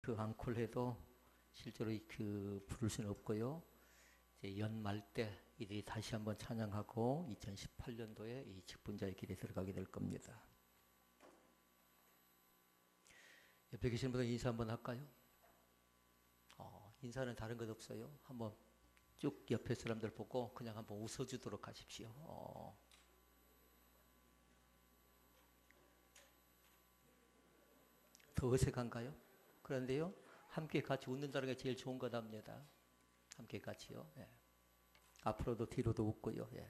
그 앙콜해도 실제로 부를 수는 없고요. 이제 연말 때 이들이 다시 한번 찬양하고 2018년도에 이 직분자의 길에 들어가게 될 겁니다. 옆에 계신 분들 인사 한번 할까요? 인사는 다른 것 없어요. 한번 쭉 옆에 사람들 보고 그냥 한번 웃어주도록 하십시오. 더 어색한가요? 그런데요, 함께 같이 웃는다는 게 제일 좋은 거답니다. 함께 같이요. 예. 앞으로도 뒤로도 웃고요. 예.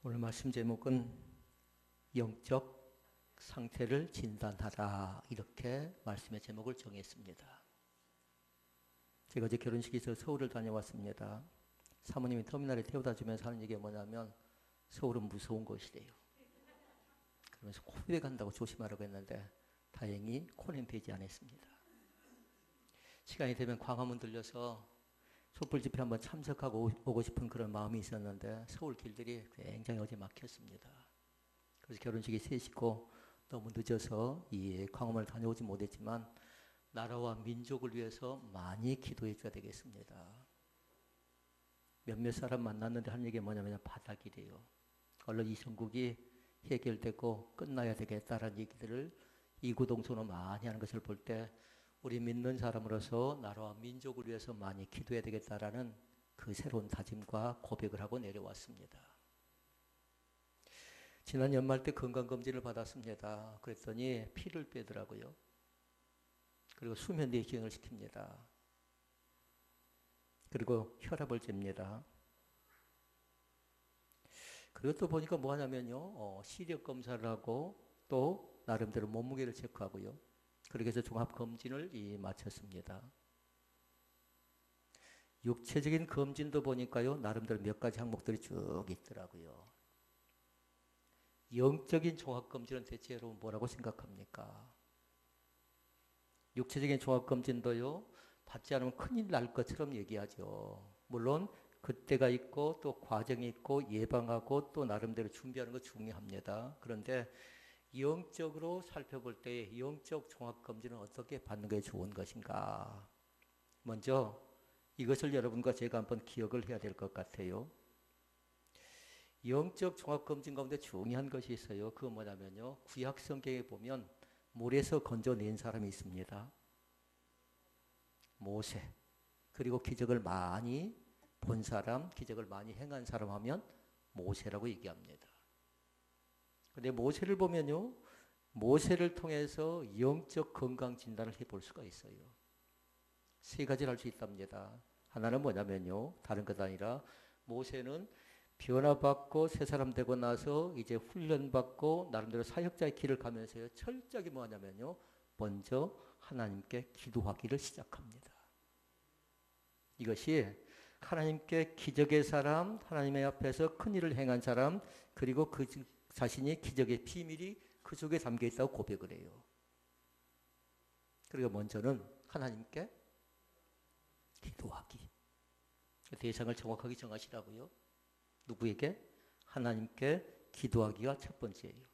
오늘 말씀 제목은 영적 상태를 진단하라, 이렇게 말씀의 제목을 정했습니다. 제가 어제 결혼식에서 서울을 다녀왔습니다. 사모님이 터미널에 태워다 주면서 하는 얘기가 뭐냐면 서울은 무서운 곳이래요. 그러면서 코에 간다고 조심하라고 했는데 다행히 코는 베지 않았습니다. 시간이 되면 광화문 들려서 촛불 집회 한번 참석하고 오고 싶은 그런 마음이 있었는데 서울 길들이 굉장히 어제 막혔습니다. 그래서 결혼식이 3시고 너무 늦어서 이 광화문을 다녀오지 못했지만 나라와 민족을 위해서 많이 기도해 줘야 되겠습니다. 몇몇 사람 만났는데 하는 얘기가 뭐냐면 바닥이래요. 얼른 이 전국이 해결되고 끝나야 되겠다라는 얘기들을 이구동성으로 많이 하는 것을 볼 때 우리 믿는 사람으로서 나라와 민족을 위해서 많이 기도해야 되겠다라는 그 새로운 다짐과 고백을 하고 내려왔습니다. 지난 연말 때 건강검진을 받았습니다. 그랬더니 피를 빼더라고요. 그리고 수면 내시경을 시킵니다. 그리고 혈압을 잽니다. 그리고 또 보니까 뭐 하냐면요, 시력 검사를 하고 또 나름대로 몸무게를 체크하고요. 그렇게 해서 종합검진을 마쳤습니다. 육체적인 검진도 보니까요, 나름대로 몇 가지 항목들이 쭉 있더라고요. 영적인 종합검진은 대체 여러분 뭐라고 생각합니까? 육체적인 종합검진도요, 받지 않으면 큰일 날 것처럼 얘기하죠. 물론 그때가 있고 또 과정이 있고 예방하고 또 나름대로 준비하는 거 중요합니다. 그런데 영적으로 살펴볼 때 영적 종합검진은 어떻게 받는 게 좋은 것인가? 먼저 이것을 여러분과 제가 한번 기억을 해야 될 것 같아요. 영적 종합검진 가운데 중요한 것이 있어요. 그건 뭐냐면요, 구약 성경에 보면 물에서 건져낸 사람이 있습니다. 모세. 그리고 기적을 많이 본 사람, 기적을 많이 행한 사람 하면 모세라고 얘기합니다. 근데 모세를 보면요, 모세를 통해서 영적 건강 진단을 해볼 수가 있어요. 3가지를 할 수 있답니다. 하나는 뭐냐면요, 다른 것 아니라 모세는 변화받고 새 사람 되고 나서 이제 훈련받고 나름대로 사역자의 길을 가면서요, 철저하게 뭐냐면요, 먼저 하나님께 기도하기를 시작합니다. 이것이 하나님께 기적의 사람, 하나님의 앞에서 큰 일을 행한 사람, 그리고 그 자신이 기적의 비밀이 그 속에 담겨 있다고 고백을 해요. 그리고 먼저는 하나님께 기도하기. 대상을 정확하게 정하시라고요. 누구에게? 하나님께 기도하기가 첫 번째예요.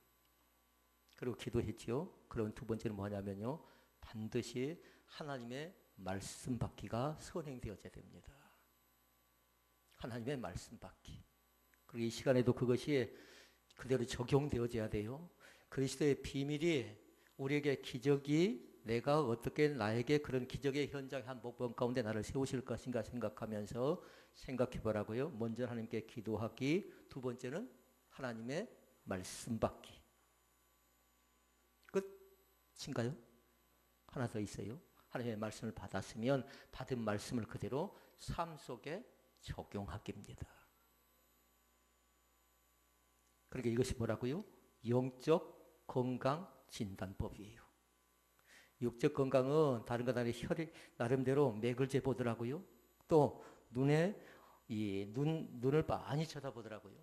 그리고 기도했지요. 그럼 두 번째는 뭐냐면요, 반드시 하나님의 말씀 받기가 선행되어져야 됩니다. 하나님의 말씀 받기. 그리고 이 시간에도 그것이 그대로 적용되어져야 돼요. 그리스도의 비밀이 우리에게 기적이 내가 어떻게 나에게 그런 기적의 현장 한 목번 가운데 나를 세우실 것인가 생각하면서 생각해 보라고요. 먼저 하나님께 기도하기, 두 번째는 하나님의 말씀 받기. 끝인가요? 하나 더 있어요. 하나님의 말씀을 받았으면 받은 말씀을 그대로 삶 속에 적용하기입니다. 그러니까 이것이 뭐라고요? 영적 건강 진단법이에요. 육적 건강은 다른 것 아니라 혈액 나름대로 맥을 재보더라고요. 또 눈을 많이 쳐다보더라고요.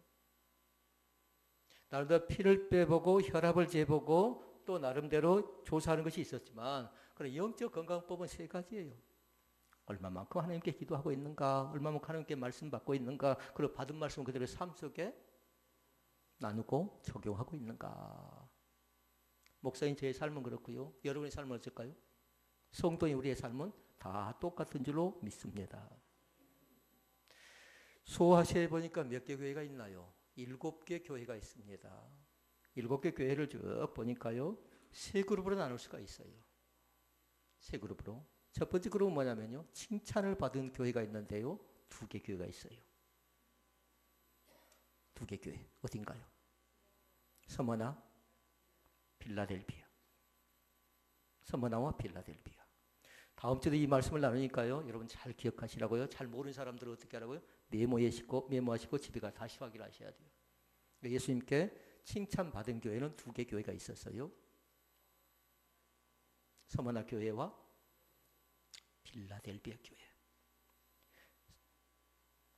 나름대로 피를 빼보고 혈압을 재보고 또 나름대로 조사하는 것이 있었지만, 그런 영적 건강법은 3가지예요. 얼마만큼 하나님께 기도하고 있는가, 얼마만큼 하나님께 말씀 받고 있는가, 그리고 받은 말씀을 그대로 삶 속에 나누고 적용하고 있는가. 목사인 저의 삶은 그렇고요. 여러분의 삶은 어떨까요? 성도인 우리의 삶은 다 똑같은 줄로 믿습니다. 소아시아에 보니까 몇 개 교회가 있나요? 7개 교회가 있습니다. 7개 교회를 쭉 보니까요. 세 그룹으로 나눌 수가 있어요. 세 그룹으로. 첫 번째 그룹은 뭐냐면요. 칭찬을 받은 교회가 있는데요. 2개 교회가 있어요. 2개 교회. 어딘가요? 서머나, 필라델피아. 서머나와 필라델피아. 다음 주도 이 말씀을 나누니까요. 여러분 잘 기억하시라고요. 잘 모르는 사람들은 어떻게 하라고요? 메모하시고 집에 가서 다시 확인하셔야 돼요. 예수님께 칭찬받은 교회는 2개 교회가 있었어요. 서머나 교회와 필라델피아 교회.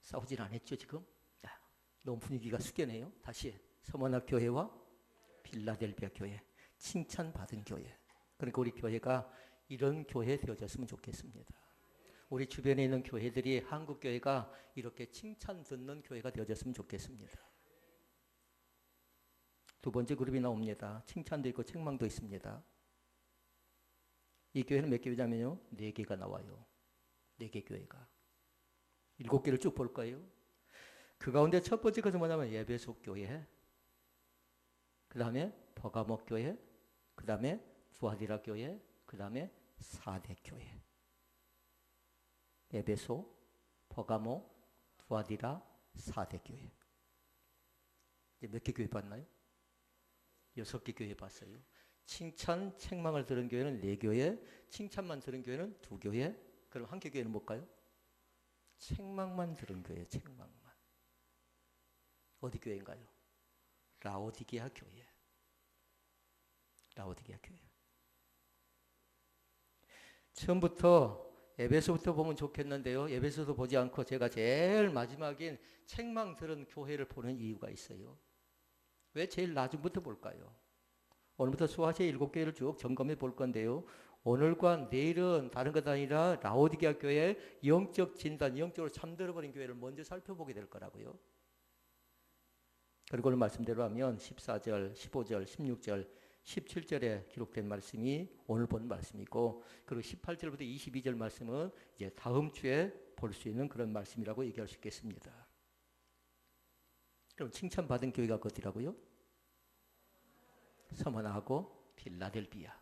싸우진 않았죠 지금? 너무 분위기가 숙연해요. 다시 서머나 교회와 필라델피아 교회. 칭찬받은 교회. 그러니까 우리 교회가 이런 교회 되어졌으면 좋겠습니다. 우리 주변에 있는 교회들이 한국 교회가 이렇게 칭찬 듣는 교회가 되어졌으면 좋겠습니다. 두 번째 그룹이 나옵니다. 칭찬도 있고 책망도 있습니다. 이 교회는 몇 교회냐면요. 4개가 나와요. 4개 교회가. 7개를 쭉 볼 거예요. 그 가운데 첫 번째 것은 뭐냐면 에베소 교회, 그 다음에 버가모 교회, 그 다음에 두아디라 교회, 그 다음에 사대 교회. 에베소, 버가모, 두아디라, 사대 교회. 이제 몇 개 교회 봤나요? 6개 교회 봤어요. 칭찬, 책망을 들은 교회는 4교회, 칭찬만 들은 교회는 2교회. 그럼 한 개 교회는 뭘까요? 책망만 들은 교회, 책망만. 어디 교회인가요? 라오디게아 교회. 라오디게아 교회. 처음부터 에베소부터 보면 좋겠는데요. 에베소도 보지 않고 제가 제일 마지막인 책망 들은 교회를 보는 이유가 있어요. 왜 제일 나중부터 볼까요? 오늘부터 소아시아 7개를 쭉 점검해 볼 건데요. 오늘과 내일은 다른 것 아니라 라오디게아 교회의 영적 진단, 영적으로 잠들어버린 교회를 먼저 살펴보게 될 거라고요. 그리고 오늘 말씀대로 하면 14절, 15절, 16절, 17절에 기록된 말씀이 오늘 본 말씀이고, 그리고 18절부터 22절 말씀은 이제 다음 주에 볼 수 있는 그런 말씀이라고 얘기할 수 있겠습니다. 그럼 칭찬받은 교회가 어디라고요? 서머나하고 필라델피아.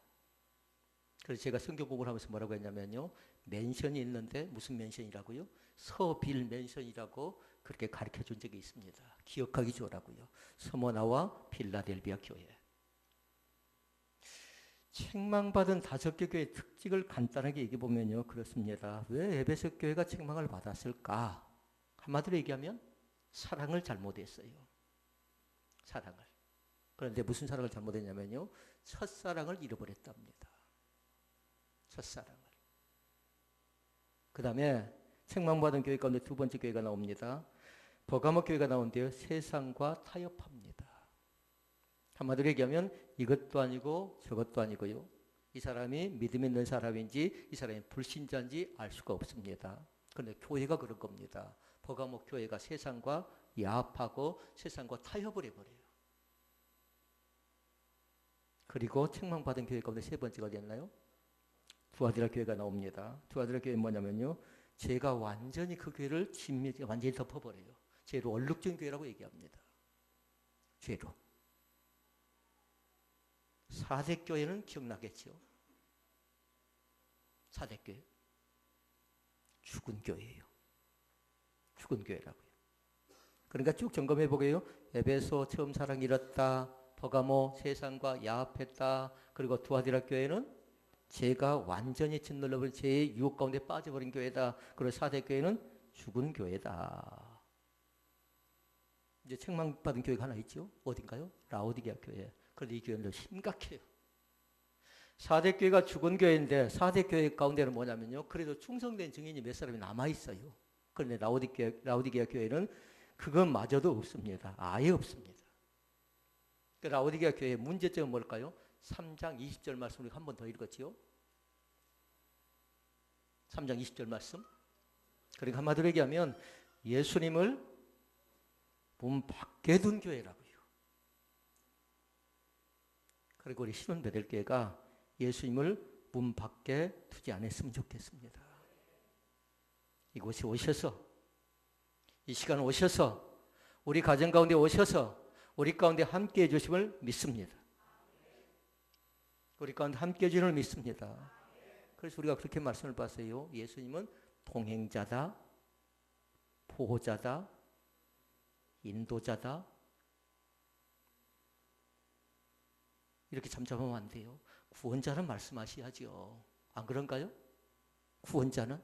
그래서 제가 성경 공부를 하면서 뭐라고 했냐면요. 맨션이 있는데 무슨 맨션이라고요? 서빌 맨션이라고 그렇게 가르쳐 준 적이 있습니다. 기억하기 좋으라고요. 서머나와 필라델피아 교회. 책망받은 5개 교회의 특징을 간단하게 얘기해 보면요. 그렇습니다. 왜 에베소 교회가 책망을 받았을까? 한마디로 얘기하면 사랑을 잘못했어요. 사랑을. 그런데 무슨 사랑을 잘못했냐면요. 첫사랑을 잃어버렸답니다. 첫사랑을. 그 다음에 책망받은 교회 가운데 두 번째 교회가 나옵니다. 버가모 교회가 나오는데요. 세상과 타협합니다. 한마디로 얘기하면 이것도 아니고 저것도 아니고요. 이 사람이 믿음 있는 사람인지 이 사람이 불신자인지 알 수가 없습니다. 그런데 교회가 그런 겁니다. 버가모 교회가 세상과 야합하고 세상과 타협을 해버려요. 그리고 책망받은 교회 가운데 세 번째가 어디였나요? 두아디라 교회가 나옵니다. 두아디라 교회는 뭐냐면요. 죄가 완전히 그 교회를 완전히 덮어버려요. 죄로 얼룩진 교회라고 얘기합니다. 죄로. 사대교회는 기억나겠죠? 사대교회. 죽은 교회예요. 죽은 교회라고요. 그러니까 쭉 점검해 보게요. 에베소 처음 사랑 잃었다. 버가모 세상과 야합했다. 그리고 두아디라 교회는 죄가 완전히 짓눌러버린 죄의 유혹 가운데 빠져버린 교회다. 그리고 사대교회는 죽은 교회다. 이제 책망받은 교회가 하나 있죠. 어딘가요? 라오디게아 교회. 그런데 이 교회는 심각해요. 4대교회가 죽은 교회인데 4대교회 가운데는 뭐냐면요. 그래도 충성된 증인이 몇 사람이 남아있어요. 그런데 라오디게아 교회는 그것마저도 없습니다. 아예 없습니다. 라오디게아 교회의 문제점은 뭘까요? 3장 20절 말씀 우리가 한 번 더 읽었지요. 3장 20절 말씀. 그러니까 한마디로 얘기하면 예수님을 문 밖에 둔 교회라고요. 그리고 우리 신혼 베델교회가 예수님을 문 밖에 두지 않았으면 좋겠습니다. 이곳에 오셔서, 이 시간 오셔서, 우리 가정 가운데 오셔서 우리 가운데 함께해 주심을 믿습니다. 우리 가운데 함께해 주심을 믿습니다. 그래서 우리가 그렇게 말씀을 봤어요. 예수님은 동행자다, 보호자다, 인도자다. 이렇게 잠잠하면 안 돼요. 구원자는 말씀하셔야죠. 안 그런가요? 구원자는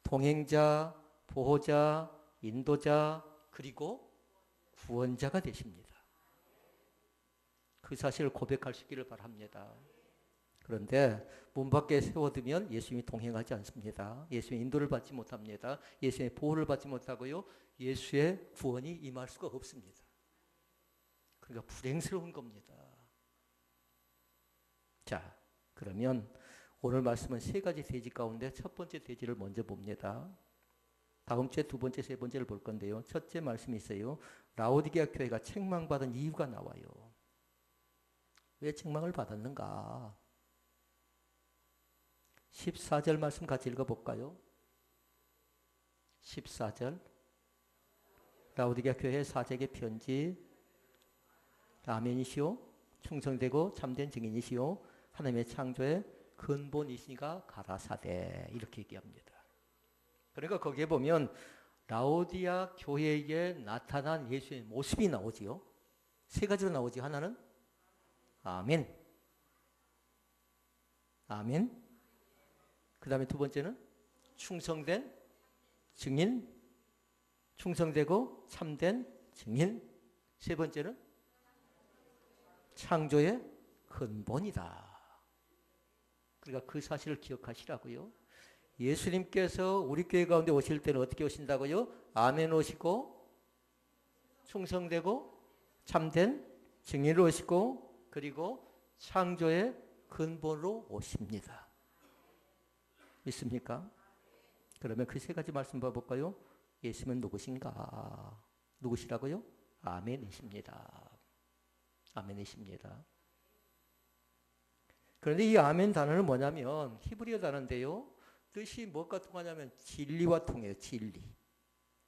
동행자, 보호자, 인도자, 그리고 구원자가 되십니다. 그 사실을 고백할 수 있기를 바랍니다. 그런데 문 밖에 세워두면 예수님이 동행하지 않습니다. 예수님의 인도를 받지 못합니다. 예수님의 보호를 받지 못하고요. 예수의 구원이 임할 수가 없습니다. 그러니까 불행스러운 겁니다. 자, 그러면 오늘 말씀은 세 가지 대지 가운데 첫 번째 대지를 먼저 봅니다. 다음 주에 두 번째, 세 번째를 볼 건데요. 첫째 말씀이 있어요. 라오디게아 교회가 책망받은 이유가 나와요. 왜 책망을 받았는가? 14절 말씀 같이 읽어볼까요? 14절 라오디게아 교회 사제에게 편지. 아멘이시오. 충성되고 참된 증인이시오. 하나님의 창조의 근본이시니가 가라사대. 이렇게 얘기합니다. 그러니까 거기에 보면 라오디아 교회에 나타난 예수의 모습이 나오지요. 세 가지로 나오지. 하나는 아멘. 아멘. 그 다음에 두 번째는 충성된 증인. 충성되고 참된 증인. 세 번째는 창조의 근본이다. 그러니까 그 사실을 기억하시라고요. 예수님께서 우리 교회 가운데 오실 때는 어떻게 오신다고요? 아멘 오시고 충성되고 참된 증인으로 오시고 그리고 창조의 근본으로 오십니다. 믿습니까? 그러면 그 세 가지 말씀 봐볼까요? 예수님은 누구신가? 누구시라고요? 아멘이십니다. 아멘이십니다. 그런데 이 아멘 단어는 뭐냐면 히브리어 단어인데요. 뜻이 뭐가 통하냐면 진리와 통해요. 진리.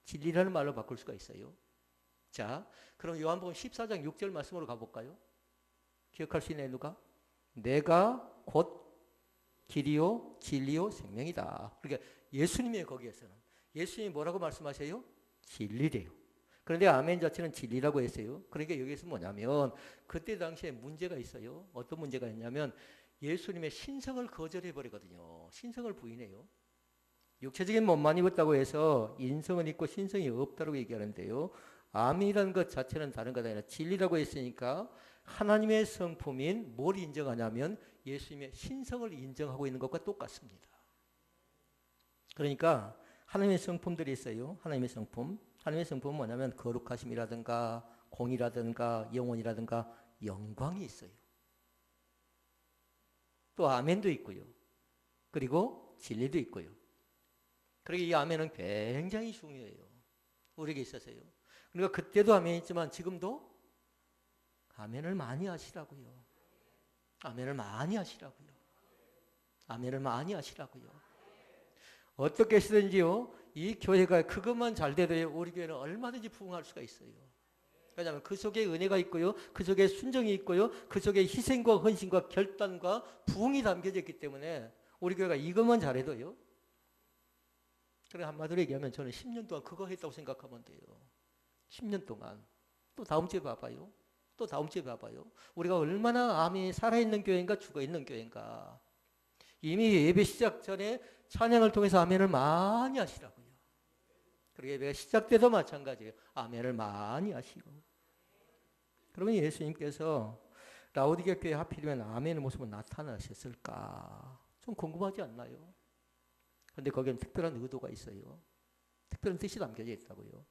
진리라는 말로 바꿀 수가 있어요. 자, 그럼 요한복음 14장 6절 말씀으로 가볼까요? 기억할 수 있나요, 누가? 내가 곧 길이요 진리요 생명이다. 그러니까 예수님이에요. 거기에서는. 예수님이 뭐라고 말씀하세요? 진리래요. 그런데 아멘 자체는 진리라고 했어요. 그러니까 여기서 뭐냐면 그때 당시에 문제가 있어요. 어떤 문제가 있냐면 예수님의 신성을 거절해버리거든요. 신성을 부인해요. 육체적인 몸만 입었다고 해서 인성은 있고 신성이 없다고 얘기하는데요. 아멘이라는 것 자체는 다른 것 아니라 진리라고 했으니까 하나님의 성품인 뭘 인정하냐면 예수님의 신성을 인정하고 있는 것과 똑같습니다. 그러니까 하나님의 성품들이 있어요. 하나님의 성품. 하나님의 성품은 뭐냐면 거룩하심이라든가 공의라든가 영원이라든가 영광이 있어요. 또 아멘도 있고요. 그리고 진리도 있고요. 그러니까 이 아멘은 굉장히 중요해요. 우리에게 있어서요. 그러니까 그때도 아멘이지만 지금도 아멘을 많이 하시라고요. 아멘을 많이 하시라고요. 아멘을 많이 하시라고요. 어떻게 하시든지요. 이 교회가 그것만 잘 돼도 우리 교회는 얼마든지 부흥할 수가 있어요. 왜냐하면 그 속에 은혜가 있고요. 그 속에 순정이 있고요. 그 속에 희생과 헌신과 결단과 부흥이 담겨져 있기 때문에 우리 교회가 이것만 잘해도요. 그래 한마디로 얘기하면 저는 10년 동안 그거 했다고 생각하면 돼요. 10년 동안. 또 다음 주에 봐봐요. 또 다음 주에 봐봐요. 우리가 얼마나 아멘이 살아있는 교회인가 죽어있는 교회인가. 이미 예배 시작 전에 찬양을 통해서 아멘을 많이 하시라고요. 그리고 예배가 시작돼도 마찬가지예요. 아멘을 많이 하시고. 그러면 예수님께서 라오디게아 교회에 하필이면 아멘의 모습을 나타나셨을까? 좀 궁금하지 않나요? 그런데 거기는 특별한 의도가 있어요. 특별한 뜻이 담겨져 있다고요.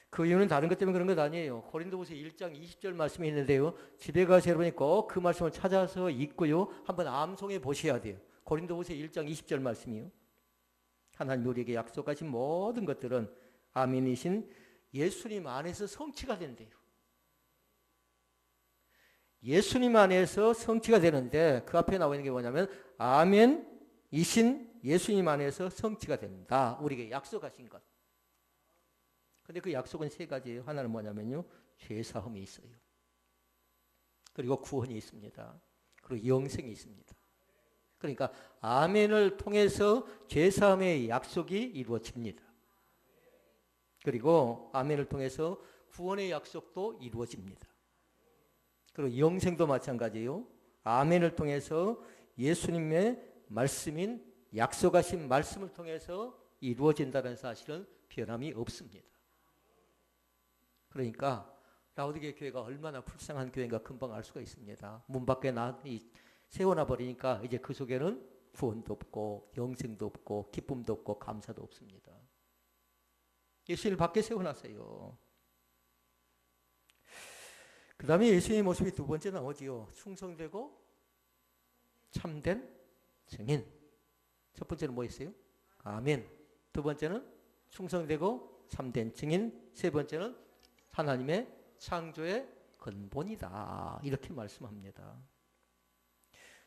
그 이유는 다른 것 때문에 그런 것 아니에요. 고린도후서 1장 20절 말씀이 있는데요. 집에 가서 여러분이 꼭 그 말씀을 찾아서 읽고요. 한번 암송해 보셔야 돼요. 고린도후서 1장 20절 말씀이요. 하나님 우리에게 약속하신 모든 것들은 아멘이신 예수님 안에서 성취가 된대요. 예수님 안에서 성취가 되는데 그 앞에 나와 있는 게 뭐냐면 아멘이신 예수님 안에서 성취가 된다. 우리에게 약속하신 것. 근데 그 약속은 세 가지예요. 하나는 뭐냐면요. 죄사함이 있어요. 그리고 구원이 있습니다. 그리고 영생이 있습니다. 그러니까 아멘을 통해서 죄사함의 약속이 이루어집니다. 그리고 아멘을 통해서 구원의 약속도 이루어집니다. 그리고 영생도 마찬가지예요. 아멘을 통해서 예수님의 말씀인 약속하신 말씀을 통해서 이루어진다는 사실은 변함이 없습니다. 그러니까 라오디게 교회가 얼마나 불쌍한 교회인가 금방 알 수가 있습니다. 문 밖에 세워놔 버리니까 이제 그 속에는 구원도 없고 영생도 없고 기쁨도 없고 감사도 없습니다. 예수님을 밖에 세워놨어요. 그 다음에 예수님의 모습이 두 번째 나오지요. 충성되고 참된 증인. 첫 번째는 뭐였어요? 아멘. 두 번째는 충성되고 참된 증인. 세 번째는 하나님의 창조의 근본이다. 이렇게 말씀합니다.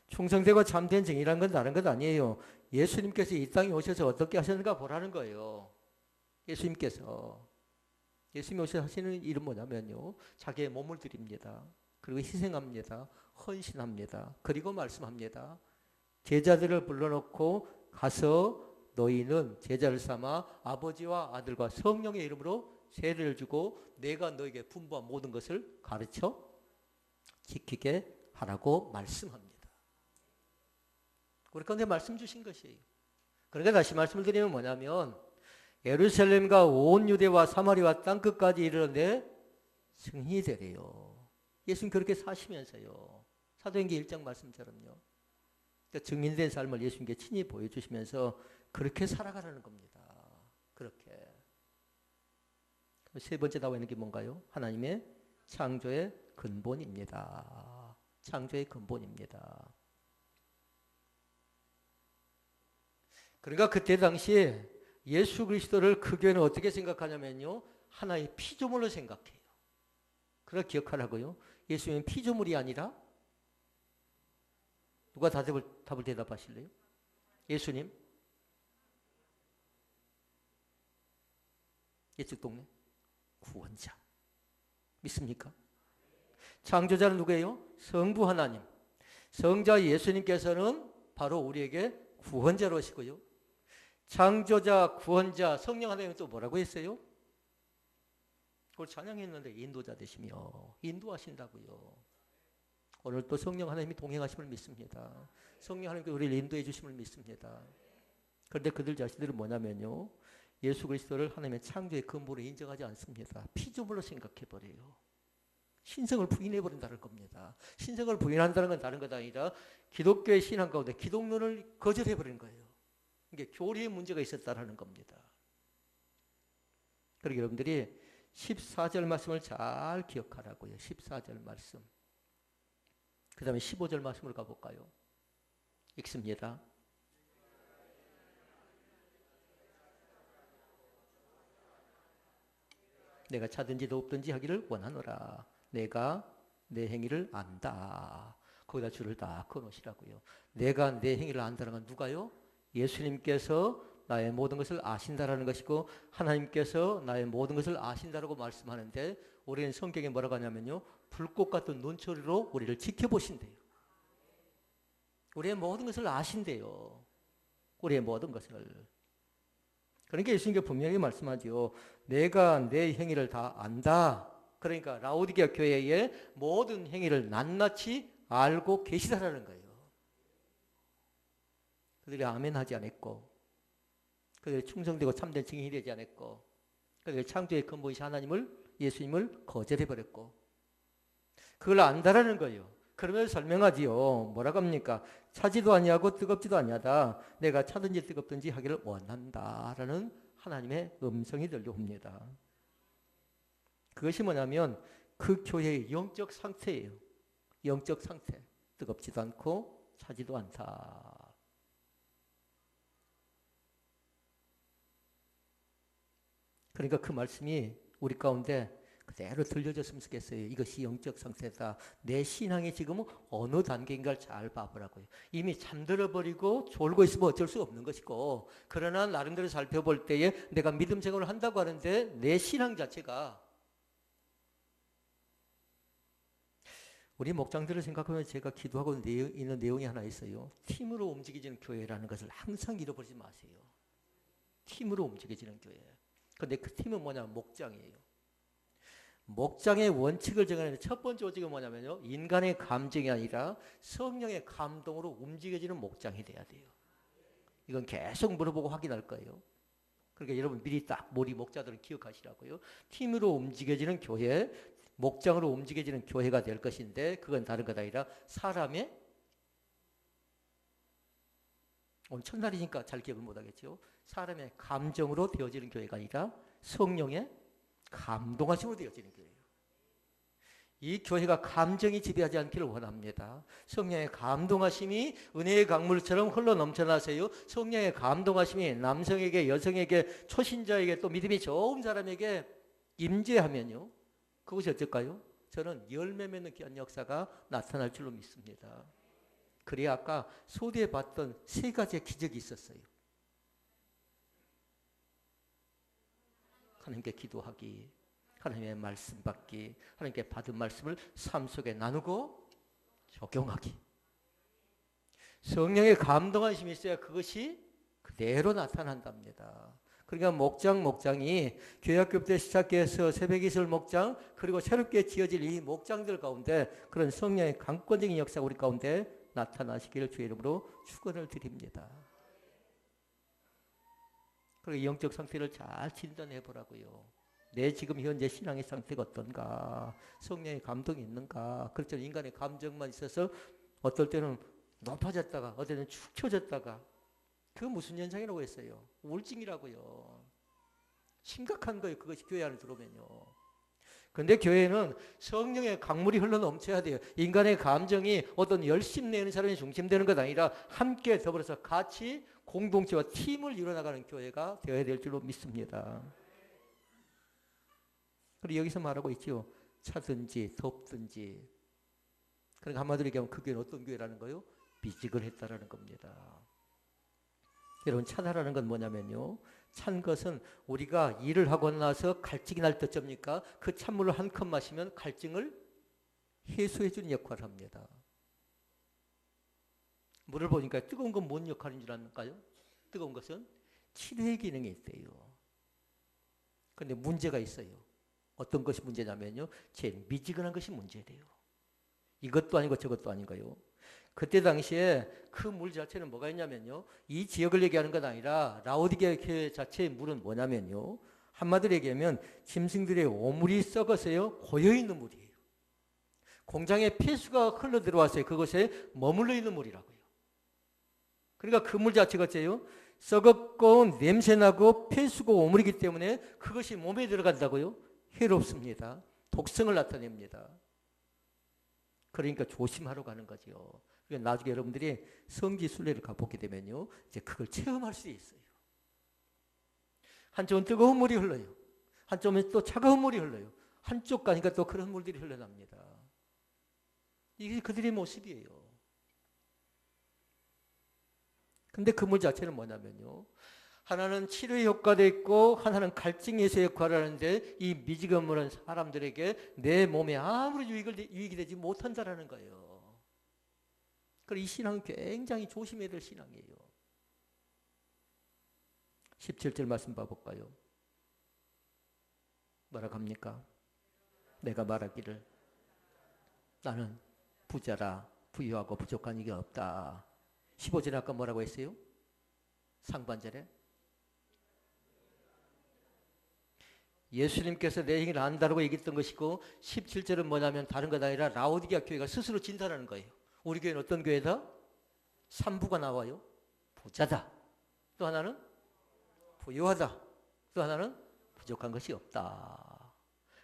충성되고 참된 증인이라는 건 다른 것 아니에요. 예수님께서 이 땅에 오셔서 어떻게 하셨는가 보라는 거예요. 예수님이 오셔서 하시는 일은 뭐냐면요. 자기의 몸을 드립니다. 그리고 희생합니다. 헌신합니다. 그리고 말씀합니다. 제자들을 불러놓고 가서 너희는 제자를 삼아 아버지와 아들과 성령의 이름으로 세례를 주고 내가 너에게 분부한 모든 것을 가르쳐 지키게 하라고 말씀합니다. 우리 가운데 말씀 주신 것이에요. 그러니까 다시 말씀을 드리면 뭐냐면 예루살렘과 온 유대와 사마리아 땅끝까지 이르는데 증인이 되래요. 예수님 그렇게 사시면서요. 사도행전 1장 말씀처럼요. 그러니까 증인된 삶을 예수님께 친히 보여주시면서 그렇게 살아가라는 겁니다. 그렇게. 세 번째 나와 있는 게 뭔가요? 하나님의 창조의 근본입니다. 창조의 근본입니다. 그러니까 그때 당시에 예수 그리스도를 그 교회는 어떻게 생각하냐면요. 하나의 피조물로 생각해요. 그걸 기억하라고요. 예수님은 피조물이 아니라 누가 답을 대답하실래요? 예수님? 예측 동네? 구원자. 믿습니까? 창조자는 누구예요? 성부 하나님. 성자 예수님께서는 바로 우리에게 구원자로 오시고요. 창조자, 구원자, 성령 하나님은 또 뭐라고 했어요? 그걸 찬양했는데 인도자 되시며 인도하신다고요. 오늘 또 성령 하나님이 동행하심을 믿습니다. 성령 하나님께서 우리를 인도해 주심을 믿습니다. 그런데 그들 자신들은 뭐냐면요. 예수 그리스도를 하나님의 창조의 근본으로 인정하지 않습니다. 피조물로 생각해버려요. 신성을 부인해버린다는 겁니다. 신성을 부인한다는 건 다른 것 아니라 기독교의 신앙 가운데 기독론을 거절해버린 거예요. 이게 교리의 문제가 있었다는 겁니다. 그러기 여러분들이 14절 말씀을 잘 기억하라고요. 14절 말씀. 그 다음에 15절 말씀으로 가볼까요? 읽습니다. 내가 차든지 돕든지 하기를 원하노라. 내가 내 행위를 안다. 거기다 줄을 다 그어놓으시라고요. 내가 내 행위를 안다는 건 누가요? 예수님께서 나의 모든 것을 아신다라는 것이고 하나님께서 나의 모든 것을 아신다라고 말씀하는데 우리는 성경에 뭐라고 하냐면요. 불꽃 같은 눈초리로 우리를 지켜보신대요. 우리의 모든 것을 아신대요. 우리의 모든 것을. 그러니까 예수님께서 분명히 말씀하죠. 내가 내 행위를 다 안다. 그러니까 라오디게아 교회의 모든 행위를 낱낱이 알고 계시다라는 거예요. 그들이 아멘 하지 않았고 그들이 충성되고 참된 증인이 되지 않았고 그들이 창조의 근본이신 하나님을 예수님을 거절해버렸고 그걸 안다라는 거예요. 그러면서 설명하지요. 뭐라고 합니까? 차지도 아니하고 뜨겁지도 아니하다. 내가 차든지 뜨겁든지 하기를 원한다라는 하나님의 음성이 들려옵니다. 그것이 뭐냐면 그 교회의 영적 상태예요. 영적 상태. 뜨겁지도 않고 차지도 않다. 그러니까 그 말씀이 우리 가운데 그대로 들려줬으면 좋겠어요. 이것이 영적 상태다. 내 신앙이 지금 어느 단계인가를 잘 봐보라고요. 이미 잠들어버리고 졸고 있으면 어쩔 수 없는 것이고, 그러나 나름대로 살펴볼 때에 내가 믿음 생활을 한다고 하는데 내 신앙 자체가, 우리 목장들을 생각하면 제가 기도하고 있는 내용이 하나 있어요. 팀으로 움직이지는 교회라는 것을 항상 잃어버리지 마세요. 팀으로 움직여지는 교회. 근데 그 팀은 뭐냐면 목장이에요. 목장의 원칙을 정하는 첫 번째 원칙은 뭐냐면요, 인간의 감정이 아니라 성령의 감동으로 움직여지는 목장이 돼야 돼요. 이건 계속 물어보고 확인할 거예요. 그러니까 여러분 미리 딱 우리 목자들은 기억하시라고요. 팀으로 움직여지는 교회, 목장으로 움직여지는 교회가 될 것인데, 그건 다른 것 아니라 사람의, 오늘 첫날이니까 잘 기억을 못하겠죠. 사람의 감정으로 되어지는 교회가 아니라 성령의 감동하심으로 되어지는 교회예요. 이 교회가 감정이 지배하지 않기를 원합니다. 성령의 감동하심이 은혜의 강물처럼 흘러 넘쳐나세요. 성령의 감동하심이 남성에게, 여성에게, 초신자에게, 또 믿음이 좋은 사람에게 임재하면요, 그것이 어떨까요? 저는 열매 맺는 귀한 역사가 나타날 줄로 믿습니다. 그래야 아까 소두에 봤던 세 가지의 기적이 있었어요. 하나님께 기도하기, 하나님의 말씀 받기, 하나님께 받은 말씀을 삶 속에 나누고 적용하기. 성령의 감동하심이 있어야 그것이 그대로 나타난답니다. 그러니까 목장이 교회학교부터 시작해서 새벽이슬 목장, 그리고 새롭게 지어질 이 목장들 가운데 그런 성령의 강권적인 역사가 우리 가운데 나타나시기를 주의 이름으로 축원을 드립니다. 그리고 영적 상태를 잘 진단해 보라고요. 내 지금 현재 신앙의 상태가 어떤가, 성령의 감동이 있는가. 그렇죠. 인간의 감정만 있어서 어떨 때는 높아졌다가 어떨 때는 축 처졌다가, 그 무슨 현상이라고 했어요? 우울증이라고요. 심각한 거예요. 그것이 교회 안에 들어오면요. 그런데 교회는 성령의 강물이 흘러 넘쳐야 돼요. 인간의 감정이 어떤 열심 내는 사람이 중심되는 것 아니라 함께 더불어서 같이 공동체와 팀을 이뤄나가는 교회가 되어야 될 줄로 믿습니다. 그리고 여기서 말하고 있죠. 차든지 덥든지. 그러니까 한마디로 얘기하면 그 교회는 어떤 교회라는 거요? 미직을 했다라는 겁니다. 여러분, 차다라는 건 뭐냐면요, 찬 것은 우리가 일을 하고 나서 갈증이 날 때쯤입니까? 그 찬물을 한 컵 마시면 갈증을 해소해 주는 역할을 합니다. 물을 보니까 뜨거운 건 뭔 역할인 줄 아는가요? 뜨거운 것은 치료의 기능이 있대요. 그런데 문제가 있어요. 어떤 것이 문제냐면요, 제 미지근한 것이 문제래요. 이것도 아니고 저것도 아닌가요? 그때 당시에 그 물 자체는 뭐가 있냐면요, 이 지역을 얘기하는 건 아니라 라오디게아 교회 자체의 물은 뭐냐면요, 한마디로 얘기하면 짐승들의 오물이 썩어서요 고여있는 물이에요. 공장에 폐수가 흘러 들어왔어요. 그것에 머물러 있는 물이라고요. 그러니까 그 물 자체가 어째요? 썩었고 냄새나고 폐수고 오물이기 때문에 그것이 몸에 들어간다고요? 해롭습니다. 독성을 나타냅니다. 그러니까 조심하러 가는 거죠. 그러니까 나중에 여러분들이 성지 순례를 가보게 되면요, 이제 그걸 체험할 수 있어요. 한쪽은 뜨거운 물이 흘러요. 한쪽은 또 차가운 물이 흘러요. 한쪽 가니까 또 그런 물들이 흘러납니다. 이게 그들의 모습이에요. 근데 그 물 자체는 뭐냐면요, 하나는 치료의 효과도 있고 하나는 갈증 해소 역할을 하는데, 이 미지근 물은 사람들에게 내 몸에 아무런 유익이 되지 못한다라는 거예요. 그래서 이 신앙은 굉장히 조심해야 될 신앙이에요. 17절 말씀 봐볼까요? 뭐라고 합니까? 내가 말하기를 나는 부자라 부유하고 부족한 이가 없다. 15절에 아까 뭐라고 했어요? 상반절에 예수님께서 내 얘기를 안다라고 얘기했던 것이고, 17절은 뭐냐면 다른 것 아니라 라오디게아 교회가 스스로 진단하는 거예요. 우리 교회는 어떤 교회다? 3부가 나와요. 부자다. 또 하나는 부유하다. 또 하나는 부족한 것이 없다.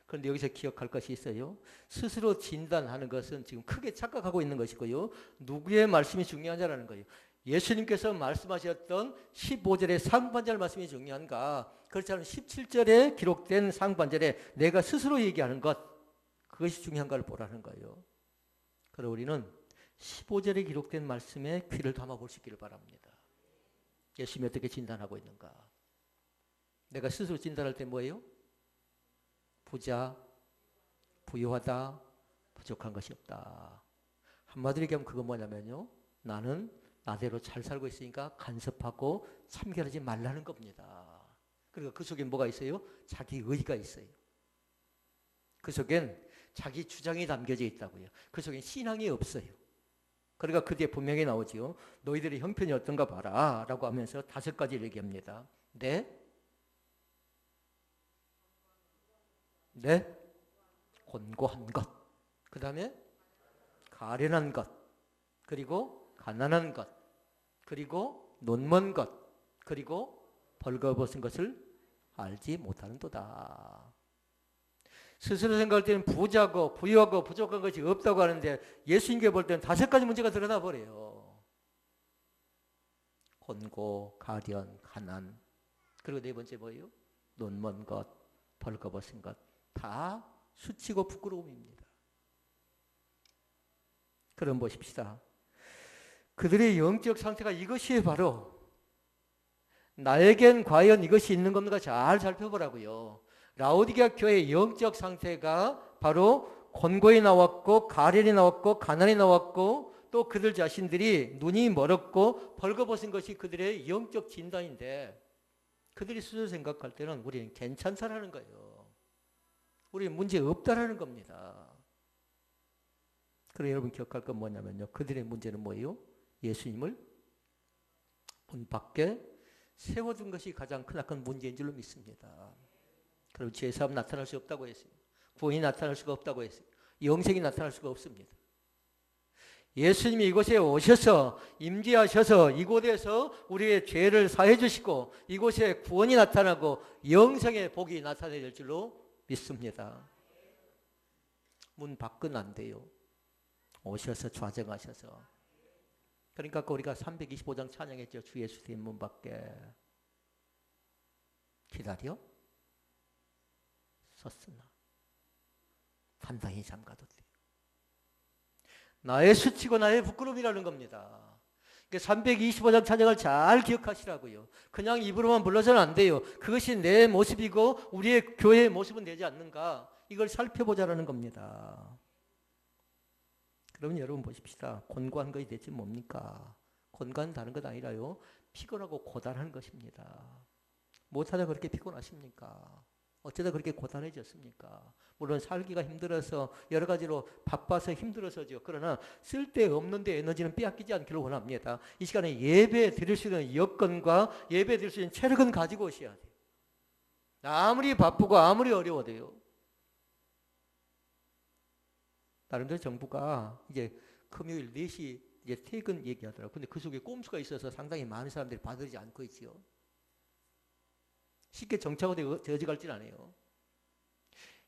그런데 여기서 기억할 것이 있어요. 스스로 진단하는 것은 지금 크게 착각하고 있는 것이고요, 누구의 말씀이 중요하냐라는 거예요. 예수님께서 말씀하셨던 15절의 상반절 말씀이 중요한가? 그렇지 않으면 17절에 기록된 상반절에 내가 스스로 얘기하는 것, 그것이 중요한가를 보라는 거예요. 그래서 우리는 15절에 기록된 말씀에 귀를 담아볼 수 있기를 바랍니다. 예수님이 어떻게 진단하고 있는가? 내가 스스로 진단할 때 뭐예요? 부자, 부유하다, 부족한 것이 없다. 한마디로 얘기하면 그건 뭐냐면요, 나는 나대로 잘 살고 있으니까 간섭하고 참견하지 말라는 겁니다. 그러니까 그 속에 뭐가 있어요? 자기 의가 있어요. 그 속엔 자기 주장이 담겨져 있다고요. 그 속엔 신앙이 없어요. 그러니까 그 뒤에 분명히 나오죠. 너희들의 형편이 어떤가 봐라 라고 하면서 5가지를 얘기합니다. 네, 곤고한 것, 그 다음에 가련한 것, 그리고 가난한 것, 그리고 눈먼 것, 그리고 벌거벗은 것을 알지 못하는도다. 스스로 생각할 때는 부자고 부유하고 부족한 것이 없다고 하는데 예수님께 볼 때는 5가지 문제가 드러나 버려요. 곤고, 가련, 가난, 그리고 4번째 뭐예요? 눈먼 것, 벌거벗은 것, 다 수치고 부끄러움입니다. 그럼 보십시다. 그들의 영적 상태가 이것이 바로 나에겐 과연 이것이 있는 겁니까? 잘 살펴보라고요. 라오디게아 교회의 영적 상태가 바로 곤고에 나왔고 가련이 나왔고 가난이 나왔고 또 그들 자신들이 눈이 멀었고 벌거벗은 것이 그들의 영적 진단인데 그들이 스스로 생각할 때는 우리는 괜찮다라는 거예요. 우리는 문제 없다라는 겁니다. 그래서 여러분 기억할 건 뭐냐면요. 그들의 문제는 뭐예요? 예수님을 문 밖에 세워둔 것이 가장 크나큰 문제인 줄로 믿습니다. 그럼 죄사함 나타날 수 없다고 했어요. 구원이 나타날 수가 없다고 했어요. 영생이 나타날 수가 없습니다. 예수님이 이곳에 오셔서 임재하셔서 이곳에서 우리의 죄를 사해 주시고 이곳에 구원이 나타나고 영생의 복이 나타나야 될 줄로 믿습니다. 문 밖은 안 돼요. 오셔서 좌정하셔서. 그러니까 우리가 325장 찬양했죠. 주 예수님 문 밖에 기다려 섰으나 단단히 잠가뒀대. 나의 수치고 나의 부끄러움이라는 겁니다. 325장 찬양을 잘 기억하시라고요. 그냥 입으로만 불러서는 안 돼요. 그것이 내 모습이고 우리의 교회의 모습은 되지 않는가? 이걸 살펴보자라는 겁니다. 그러면 여러분 보십시다. 곤고한 것이 대체 뭡니까? 곤고한 다른 것 아니라요. 피곤하고 고단한 것입니다. 못하다 그렇게 피곤하십니까? 어쩌다 그렇게 고단해졌습니까? 물론 살기가 힘들어서 여러 가지로 바빠서 힘들어서죠. 그러나 쓸데없는데 에너지는 빼앗기지 않기를 원합니다. 이 시간에 예배 드릴 수 있는 여건과 예배 드릴 수 있는 체력은 가지고 오셔야 돼요. 아무리 바쁘고 아무리 어려워도요. 나름대로 정부가 이제 금요일 4시 이제 퇴근 얘기하더라고요. 근데 그 속에 꼼수가 있어서 상당히 많은 사람들이 받아들이지 않고 있지요. 쉽게 정착하고 되어지갈진 않아요.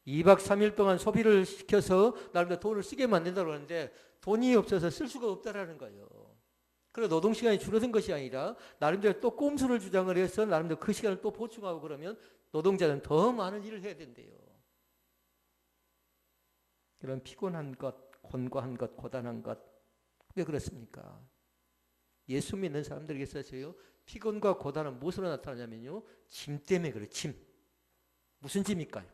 2박 3일 동안 소비를 시켜서 나름대로 돈을 쓰게 만든다고 하는데 돈이 없어서 쓸 수가 없다라는 거예요. 그래서 노동시간이 줄어든 것이 아니라 나름대로 또 꼼수를 주장을 해서 나름대로 그 시간을 또 보충하고 그러면 노동자는 더 많은 일을 해야 된대요. 그런 피곤한 것, 곤고한 것, 고단한 것, 왜 그렇습니까? 예수 믿는 사람들에게 있어서요, 피곤과 고단은 무엇으로 나타나냐면요, 짐 때문에 그래요. 짐. 무슨 짐일까요?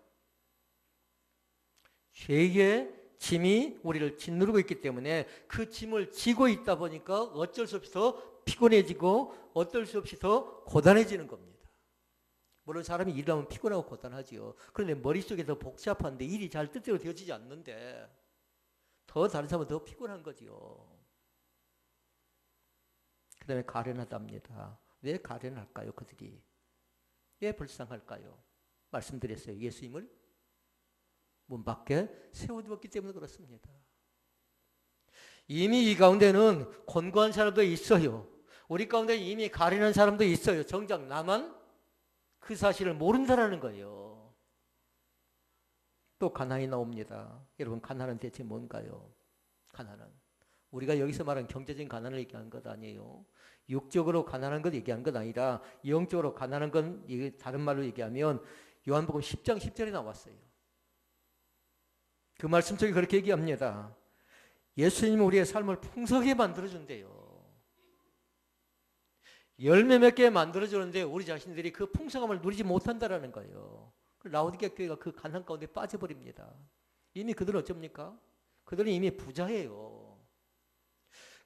죄의 짐이 우리를 짓누르고 있기 때문에 그 짐을 지고 있다 보니까 어쩔 수 없이 더 피곤해지고 어쩔 수 없이 더 고단해지는 겁니다. 물론 사람이 일하면 피곤하고 고단하지요. 그런데 머릿속에 더 복잡한데 일이 잘 뜻대로 되어지지 않는데 더 다른 사람은 더 피곤한 거지요. 그 다음에 가련하답니다. 왜 가련할까요? 그들이 왜 불쌍할까요? 말씀드렸어요. 예수님을 문 밖에 세워두었기 때문에 그렇습니다. 이미 이 가운데는 곤고한 사람도 있어요. 우리 가운데 이미 가련한 사람도 있어요. 정작 나만 그 사실을 모른다라는 거예요. 또 가난이 나옵니다. 여러분, 가난은 대체 뭔가요? 가난은 우리가 여기서 말하는 경제적인 가난을 얘기하는 것 아니에요. 육적으로 가난한 것 얘기하는 것 아니라 영적으로 가난한 건 다른 말로 얘기하면 요한복음 10장 10절에 나왔어요. 그 말씀 속에 그렇게 얘기합니다. 예수님은 우리의 삶을 풍성하게 만들어준대요. 열매 몇 개 만들어주는데 우리 자신들이 그 풍성함을 누리지 못한다라는 거예요. 라오디게아 교회가 그 가난 가운데 빠져버립니다. 이미 그들은 어쩝니까? 그들은 이미 부자예요.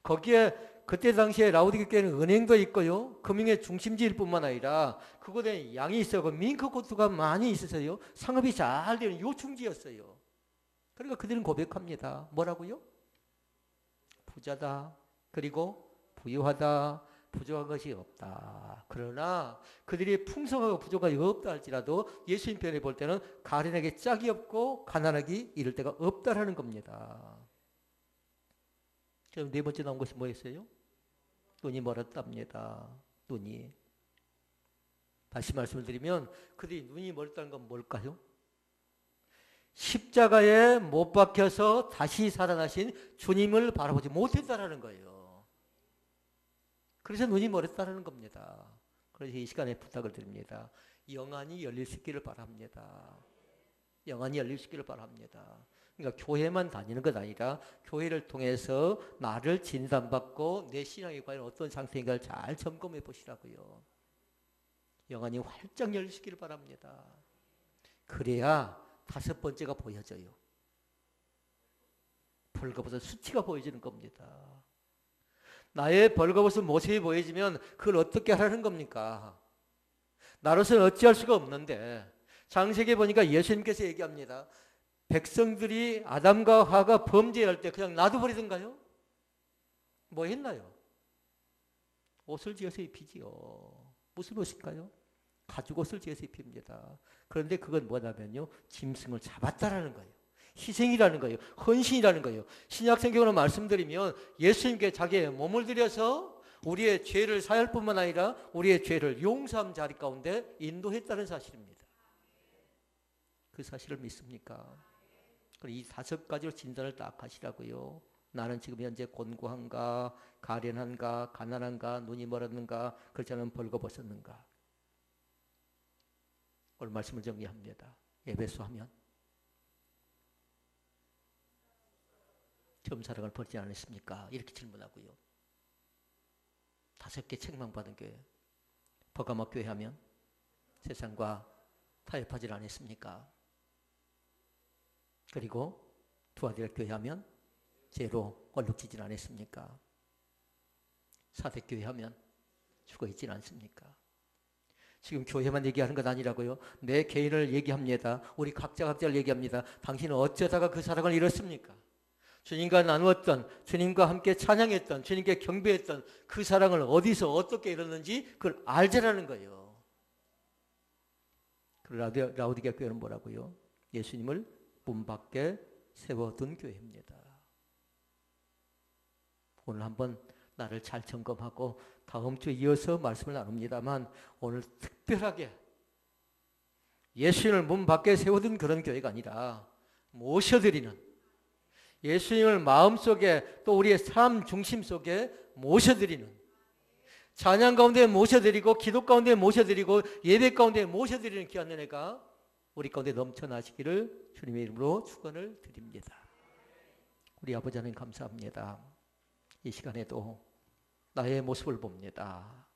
거기에 그때 당시에 라오디게아 교회는 은행도 있고요, 금융의 중심지일 뿐만 아니라 그곳에 양이 있어서 밍크코트가 많이 있어서요, 상업이 잘 되는 요충지였어요. 그러니까 그들은 고백합니다. 뭐라고요? 부자다. 그리고 부유하다. 부족한 것이 없다. 그러나 그들이 풍성하고 부족함이 없다 할지라도 예수님 편에 볼 때는 가련하게 짝이 없고 가난하기 이를 데가 없다라는 겁니다. 그럼 네 번째 나온 것이 뭐였어요? 눈이 멀었답니다. 눈이. 다시 말씀을 드리면 그들이 눈이 멀었다는 건 뭘까요? 십자가에 못 박혀서 다시 살아나신 주님을 바라보지 못했다라는 거예요. 그래서 눈이 멀었다는 겁니다. 그래서 이 시간에 부탁을 드립니다. 영안이 열릴 수 있기를 바랍니다. 영안이 열릴 수 있기를 바랍니다. 그러니까 교회만 다니는 것 아니라 교회를 통해서 나를 진단받고 내 신앙이 과연 어떤 상태인가를 잘 점검해 보시라고요. 영안이 활짝 열릴 수 있기를 바랍니다. 그래야 다섯 번째가 보여져요. 벌거벗은 수치가 보여지는 겁니다. 나의 벌거벗은 모습이 보여지면 그걸 어떻게 하라는 겁니까? 나로서는 어찌할 수가 없는데 창세기에 보니까 예수님께서 얘기합니다. 백성들이 아담과 하와가 범죄할 때 그냥 놔둬버리던가요? 뭐 했나요? 옷을 지어서 입히지요. 무슨 옷일까요? 가죽 옷을 지어서 입힙니다. 그런데 그건 뭐냐면요, 짐승을 잡았다라는 거예요. 희생이라는 거예요. 헌신이라는 거예요. 신약성경으로 말씀드리면 예수님께 자기의 몸을 들여서 우리의 죄를 사할 뿐만 아니라 우리의 죄를 용서함 자리 가운데 인도했다는 사실입니다. 그 사실을 믿습니까? 이 다섯 가지로 진단을 딱 하시라고요. 나는 지금 현재 곤고한가, 가련한가, 가난한가, 눈이 멀었는가, 그렇지 않으면 벌거벗었는가. 오늘 말씀을 정리합니다. 에베소 하면 처음 사랑을 버리지 않았습니까? 이렇게 질문하고요. 5개 책망받은 교회. 버가모 교회 하면 세상과 타협하지 않았습니까? 그리고 두아디라 교회 하면 죄로 얼룩지지 않았습니까? 사대 교회 하면 죽어있지 않습니까? 지금 교회만 얘기하는 것 아니라고요. 내 개인을 얘기합니다. 우리 각자를 얘기합니다. 당신은 어쩌다가 그 사랑을 잃었습니까? 주님과 나누었던, 주님과 함께 찬양했던, 주님께 경배했던 그 사랑을 어디서 어떻게 잃었는지 그걸 알자라는 거예요. 그 라오디게아 교회는 뭐라고요? 예수님을 문 밖에 세워둔 교회입니다. 오늘 한번 나를 잘 점검하고 다음 주에 이어서 말씀을 나눕니다만 오늘 특별하게 예수님을 문 밖에 세워둔 그런 교회가 아니라 모셔드리는, 예수님을 마음속에 또 우리의 삶 중심 속에 모셔드리는, 찬양 가운데 모셔드리고 기도 가운데 모셔드리고 예배 가운데 모셔드리는 귀한 은혜가 우리 가운데 넘쳐나시기를 주님의 이름으로 축원을 드립니다. 우리 아버지 하나님 감사합니다. 이 시간에도 나의 모습을 봅니다.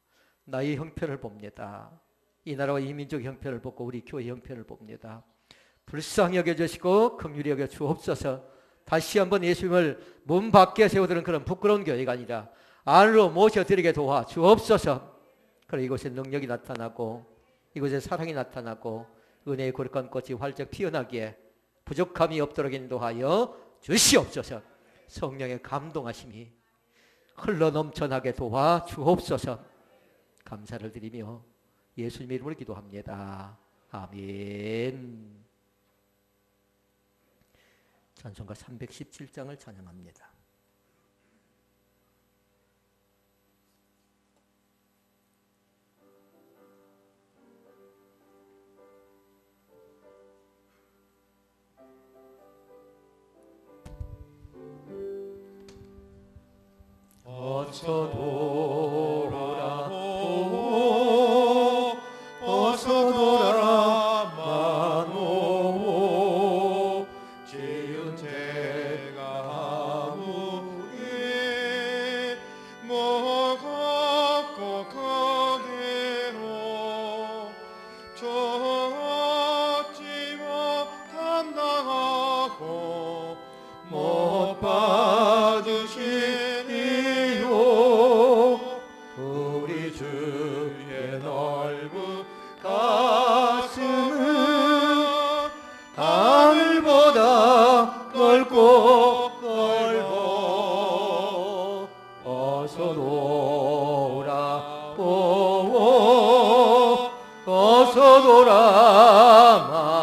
나의 형편을 봅니다. 이 나라와 이 민족의 형편을 보고 우리 교회 형편을 봅니다. 불쌍히 여겨주시고 긍휼히 여겨 주옵소서. 다시 한번 예수님을 문 밖에 세워두는 그런 부끄러운 교회가 아니라 안으로 모셔드리게 도와 주옵소서. 그리고 이곳에 능력이 나타나고 이곳에 사랑이 나타나고 은혜의 거룩한 꽃이 활짝 피어나기에 부족함이 없도록 인도하여 주시옵소서. 성령의 감동하심이 흘러 넘쳐나게 도와 주옵소서. 감사를 드리며 예수님의 이름으로 기도합니다. 아멘. 찬송가 317장을 찬양합니다. 어서 돌아오오 어서 돌아마노 지은 죄가 아무리 무겁고 크게로 졌지 못한다고 못 받으시니요 우리 주의 넓은 가슴은 하늘보다 넓고 넓어 어서 돌아오오 어서 돌아마